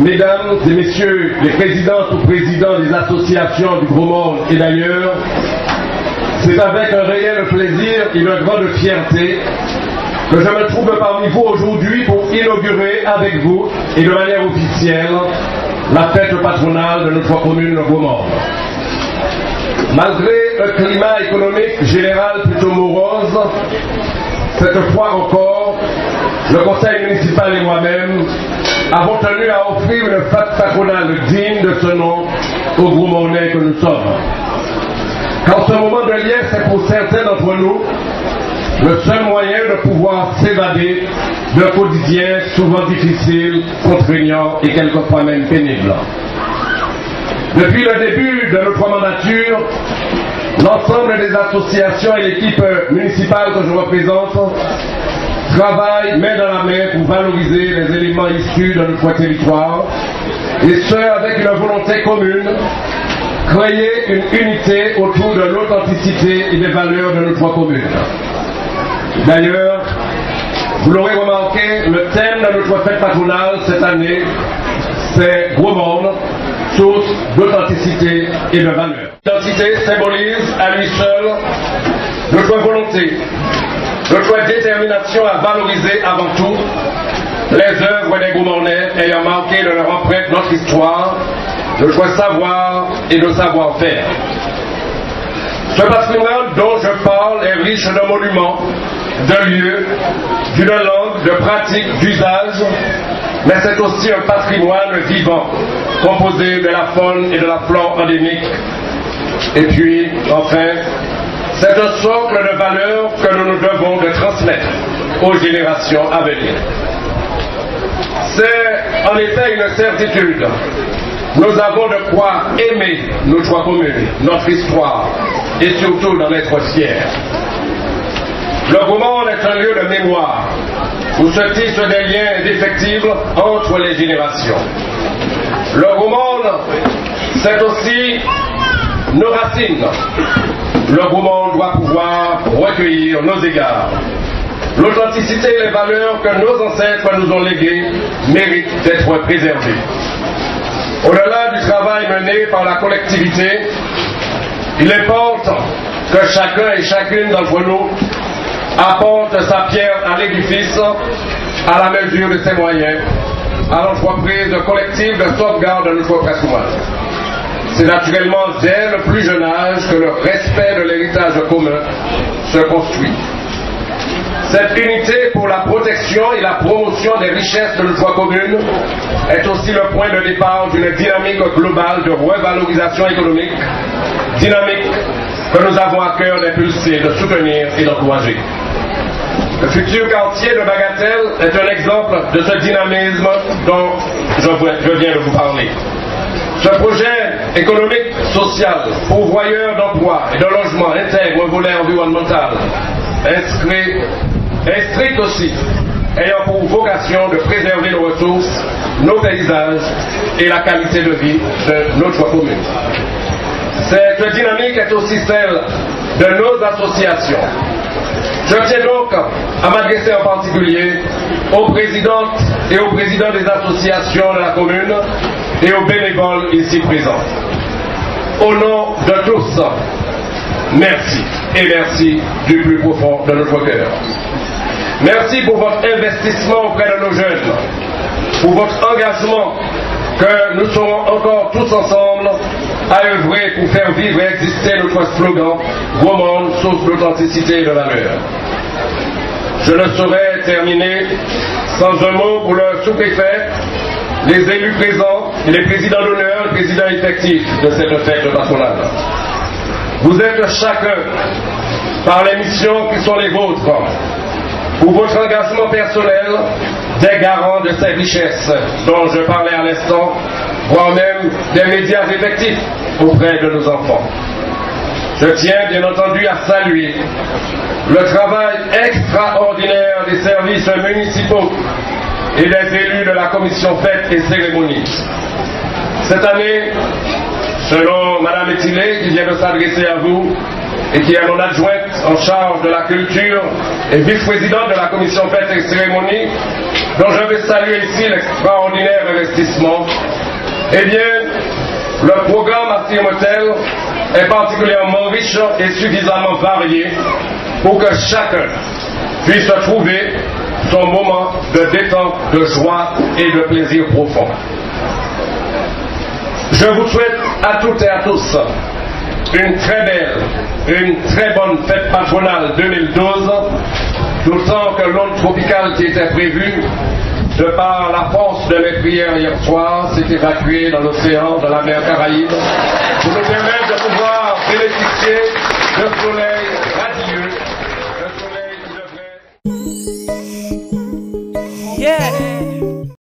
Mesdames et messieurs les présidentes ou présidents des associations du Gros Monde et d'ailleurs, c'est avec un réel plaisir et une grande fierté que je me trouve parmi vous aujourd'hui pour inaugurer avec vous et de manière officielle la fête patronale de notre commune de Gros Monde. Malgré un climat économique général plutôt morose, cette fois encore, le conseil municipal et moi-même avons tenu à offrir une fête patronale digne de ce nom aux Gros Mondais que nous sommes. Car ce moment de liesse est pour certains d'entre nous le seul moyen de pouvoir s'évader d'un quotidien souvent difficile, contraignant et quelquefois même pénible. Depuis le début de notre mandature, l'ensemble des associations et l'équipe municipale que je représente travaillent main dans la main pour valoriser les éléments issus de notre territoire, et ce avec une volonté commune, créer une unité autour de l'authenticité et des valeurs de notre commune. D'ailleurs, vous l'aurez remarqué, le thème de notre fête patronale cette année, c'est Gros Monde, source d'authenticité et de valeur. L'identité symbolise à lui seul notre volonté, notre détermination à valoriser avant tout les œuvres des Gros Mondais ayant marqué de leur empreinte notre histoire, notre savoir et nos savoir-faire. Ce patrimoine dont je parle est riche de monuments, de lieux, d'une langue, de pratiques, d'usages, mais c'est aussi un patrimoine vivant, composé de la faune et de la flore endémique. Et puis, enfin, c'est un socle de valeurs que nous nous devons de transmettre aux générations à venir. C'est en effet une certitude. Nous avons de quoi aimer notre commune, notre histoire, et surtout d'en être fiers. Le Gros Monde est un lieu de mémoire, où se tissent des liens indéfectibles entre les générations. Le Gros Monde, c'est aussi nos racines. Le Gros Monde doit pouvoir recueillir nos égards. L'authenticité et les valeurs que nos ancêtres nous ont léguées méritent d'être préservées. Au-delà du travail mené par la collectivité, il importe que chacun et chacune d'entre nous apporte sa pierre à l'édifice à la mesure de ses moyens, à l'entreprise collective de sauvegarde de notre patrimoine. C'est naturellement dès le plus jeune âge que le respect de l'héritage commun se construit. Cette unité pour la protection et la promotion des richesses de notre commune est aussi le point de départ d'une dynamique globale de revalorisation économique, dynamique que nous avons à cœur d'impulser, de soutenir et d'encourager. Le futur quartier de Bagatelle est un exemple de ce dynamisme dont je viens de vous parler. Ce projet économique, social, pourvoyeur d'emplois et de logements intègre un volet environnemental, inscrit aussi, ayant pour vocation de préserver nos ressources, nos paysages et la qualité de vie de notre commune. Cette dynamique est aussi celle de nos associations. Je tiens donc à m'adresser en particulier aux présidentes et aux présidents des associations de la commune et aux bénévoles ici présents. Au nom de tous, merci et merci du plus profond de notre cœur. Merci pour votre investissement auprès de nos jeunes, pour votre engagement que nous serons encore tous ensemble à œuvrer pour faire vivre et exister notre slogan « Gros Monde, source d'authenticité et de valeur ». Je ne saurais terminer sans un mot pour le sous-préfet, les élus présents et les présidents d'honneur, les présidents effectifs de cette fête patronale. Vous êtes chacun, par les missions qui sont les vôtres, pour votre engagement personnel, des garants de ces richesses dont je parlais à l'instant, voire même des médias effectifs auprès de nos enfants. Je tiens bien entendu à saluer le travail extraordinaire des services municipaux et des élus de la commission fêtes et cérémonies. Cette année, selon Mme Etilé, qui vient de s'adresser à vous, et qui est mon adjointe en charge de la culture et vice-présidente de la commission fêtes et cérémonies, dont je vais saluer ici l'extraordinaire investissement, eh bien, le programme affirme-t-elle est particulièrement riche et suffisamment varié pour que chacun puisse trouver son moment de détente, de joie et de plaisir profond. Je vous souhaite à toutes et à tous une très belle, une très bonne fête patronale 2012, d'autant que l'onde tropicale qui était prévue, de par la force de mes prières hier soir, s'est évacuée dans l'océan, dans la mer Caraïbe, pour nous permettre de pouvoir bénéficier de soleil